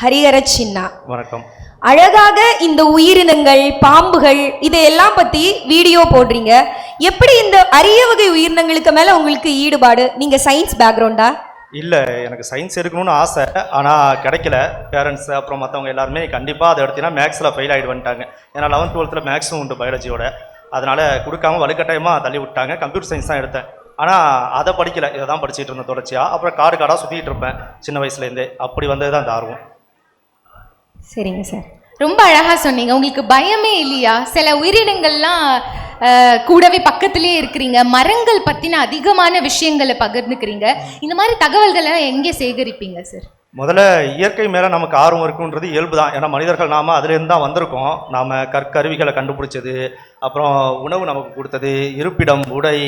ஹரிஹர சின்னா. வணக்கம். அழகாக இந்த உயிரினங்கள், பாம்புகள் இதையெல்லாம் பத்தி வீடியோ போடுறீங்க. எப்படி இந்த அரிய வகை உயிரினங்களுக்கு மேல உங்களுக்கு ஈடுபாடு? நீங்க சயின்ஸ் பேக்ரவுண்டா? இல்லை, எனக்கு சயின்ஸ் எடுக்கணும்னு ஆசை, ஆனால் கிடைக்கல. பேரண்ட்ஸ் அப்புறம் மற்றவங்க எல்லாருமே கண்டிப்பாக அதை எடுத்தீங்கன்னா மேக்ஸில் ஃபெயில் ஆகிட்டு வந்துட்டாங்க. ஏன்னா 11th 12th மேக்ஸும் உண்டு பயாலஜியோட. அதனால் கொடுக்காம வலுக்கட்டாயமாக தள்ளி விட்டாங்க. கம்ப்யூட்டர் சயின்ஸ் தான் எடுத்தேன். ஆனால் அதை படிக்கலை, இதை தான் படிச்சுட்டு இருந்தேன் தொடர்ச்சியாக. அப்புறம் காடாக சுற்றிட்டு இருப்பேன் சின்ன வயசுலேருந்தே. அப்படி வந்தது தான் இந்த ஆர்வம். சரிங்க சார், ரொம்ப அழகாக சொன்னீங்க. உங்களுக்கு பயமே இல்லையா? சில உயிரினங்கள்லாம் கூடவே பக்கத்திலே இருக்கிறீங்க, மரங்கள் பற்றின அதிகமான விஷயங்களை பகிர்ந்துக்கிறீங்க. இந்த மாதிரி தகவல்களை எங்கே சேகரிப்பீங்க சார்? முதல்ல இயற்கை மேலே நமக்கு ஆர்வம் இருக்குன்றது இயல்பு தான். ஏன்னா மனிதர்கள் நாம் அதுலேருந்து தான் வந்திருக்கோம். நாம் கற்கருவிகளை கண்டுபிடிச்சது, அப்புறம் உணவு நமக்கு கொடுத்தது, இருப்பிடம், உடை,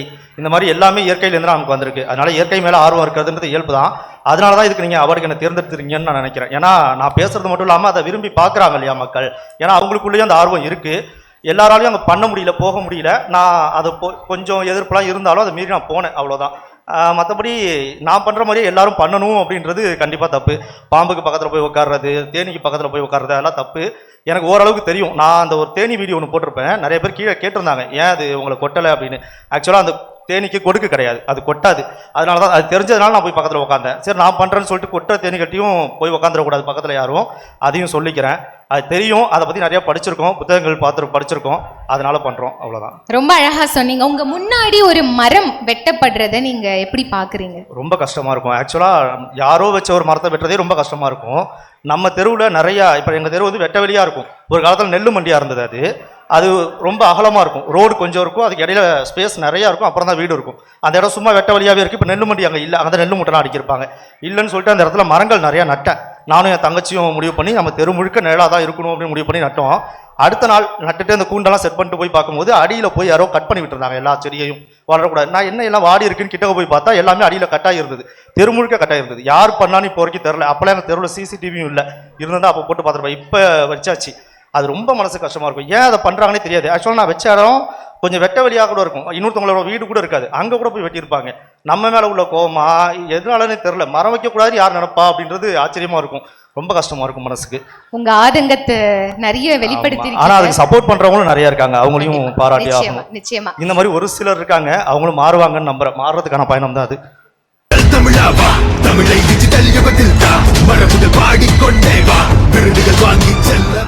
இந்த மாதிரி எல்லாமே இயற்கையிலேருந்து தான் நமக்கு வந்திருக்கு. அதனால் இயற்கை மேலே ஆர்வம் இருக்கிறதுன்றது இயல்பு தான். அதனால தான் இதுக்கு நீங்கள் அவார்டுக்கு என்ன தேர்ந்தெடுத்துருங்கன்னு நான் நினைக்கிறேன். ஏன்னா நான் பேசுறது மட்டும் இல்லாமல் அதை விரும்பி பார்க்குறாங்க இல்லையா மக்கள். ஏன்னா அவங்களுக்குள்ளேயும் அந்த ஆர்வம் இருக்குது. எல்லாராலையும் அங்கே பண்ண முடியல, போக முடியல. நான் அதை கொஞ்சம் எதிர்ப்புலாம் இருந்தாலும் அதை மீறி நான் போனேன், அவ்வளோதான். மற்றபடி நான் பண்ணுற மாதிரியே எல்லாரும் பண்ணணும் அப்படின்றது கண்டிப்பாக தப்பு. பாம்புக்கு பக்கத்தில் போய் உட்கார்றது, தேனிக்கு பக்கத்தில் போய் உட்கார்றது, அதெல்லாம் தப்பு. எனக்கு ஓரளவுக்கு தெரியும். நான் அந்த ஒரு தேனி வீடியோ ஒன்று போட்டிருப்பேன். நிறைய பேர் கீழே கேட்டிருந்தாங்க, ஏன் அது உங்களை கொட்டலை அப்படின்னு. ஆக்சுவலாக அந்த தேனிக்கு கொடுக்கு கிடையாது, அது கொட்டாது. அதனால தான் அது தெரிஞ்சதுனால நான் போய் பக்கத்தில் உட்காந்தேன். சரி, நான் பண்ணுறேன்னு சொல்லிட்டு கொட்ட தேனிகட்டியும் போய் உட்காந்துடக்கூடாது பக்கத்தில் யாரும். அதையும் சொல்லிக்கிறேன். அது தெரியும், அதை பற்றி நிறையா படிச்சிருக்கோம், புத்தகங்கள் படிச்சிருக்கோம், அதனால பண்ணுறோம், அவ்வளோதான். ரொம்ப அழகாக சொன்னீங்க. உங்கள் முன்னாடி ஒரு மரம் வெட்டப்படுறதை நீங்கள் எப்படி பார்க்குறீங்க? ரொம்ப கஷ்டமாக இருக்கும். ஆக்சுவலாக யாரோ வச்ச ஒரு மரத்தை வெட்டுறதே ரொம்ப கஷ்டமாக இருக்கும். நம்ம தெருவில் நிறையா, இப்போ எங்கள் தெரு வந்து வெட்ட வெளியாக இருக்கும். ஒரு காலத்தில் நெல் மண்டியாக இருந்தது. அது ரொம்ப அகலமாக இருக்கும், ரோடு கொஞ்சம் இருக்கும், அதுக்கு இடையில ஸ்பேஸ் நிறையா இருக்கும், அப்புறம் தான் வீடு இருக்கும். அந்த இடம் சும்மா வெட்ட வழியாகவே இருக்குது. இப்போ நெல் மண்டி அங்கே இல்லை, அங்கே நெல் மூட்டைலாம் அடிக்கிருப்பாங்க. இல்லைன்னு சொல்லிட்டு அந்த இடத்துல மரங்கள் நிறையா நட்டேன். நானும் என் தங்கச்சியும் முடிவு பண்ணி நம்ம தெரு முழுக்க நிழலாக தான் இருக்கணும் அப்படின்னு முடிவு பண்ணி நட்டோம். அடுத்த நாள் நட்டுட்டு அந்த கூண்டெல்லாம் செட் பண்ணிட்டு போய் பார்க்கும்போது அடியில் போய் யாரோ கட் பண்ணி விட்டுருந்தாங்க. எல்லா செடியையும் வளரக்கூடாது. நான் என்ன எல்லாம் வாடி இருக்குன்னு கிட்ட போய் பார்த்தா எல்லாமே அடியில் கட்டாகி இருந்தது, தெரு முழுக்க கட்டாகி இருந்தது. யார் பண்ணான்னு இப்போ வரைக்கும் தெரில. அப்போல்லாம் எங்கள் தெருவில் சிசிடிவியும் இல்லை, இருந்தால் அப்போ போட்டு பார்த்துருப்பேன். இப்போ வச்சாச்சு. அது ரொம்ப மனசு கஷ்டமாக இருக்கும். ஏன் அதை பண்ணுறாங்கன்னே தெரியாது. ஆக்சுவலாக நான் வச்ச இடம் கொஞ்சம் வெட்ட வெளியாக கூட இருக்கும், இன்னொருத்தவங்களோட வீடு கூட இருக்காது, அங்கே கூட போய் வெட்டியிருப்பாங்க. நம்ம மேலே உள்ள கோவமா எதனாலன்னு தெரில, மரம் வைக்கக்கூடாது யார் நினைப்பா அப்படின்றது ஆச்சரியமாக இருக்கும். ரொம்ப கஷ்டமாக இருக்கும் மனசுக்கு. உங்கள் ஆதங்கத்தை நிறைய வெளிப்படுத்தி, ஆனால் அதுக்கு சப்போர்ட் பண்ணுறவங்களும் நிறையா இருக்காங்க, அவங்களையும் பாராட்டி ஆகணும். நிச்சயமா இந்த மாதிரி ஒரு சிலர் இருக்காங்க, அவங்களும் மாறுவாங்கன்னு நம்புறேன். மாறுறதுக்கான பயணம் தான் அது. தமிழை டிஜிட்டல் யுகத்தில் தான் மரபுகள் பாடிக்கொண்டே வா, விருதுகள் வாங்கி செல்ல.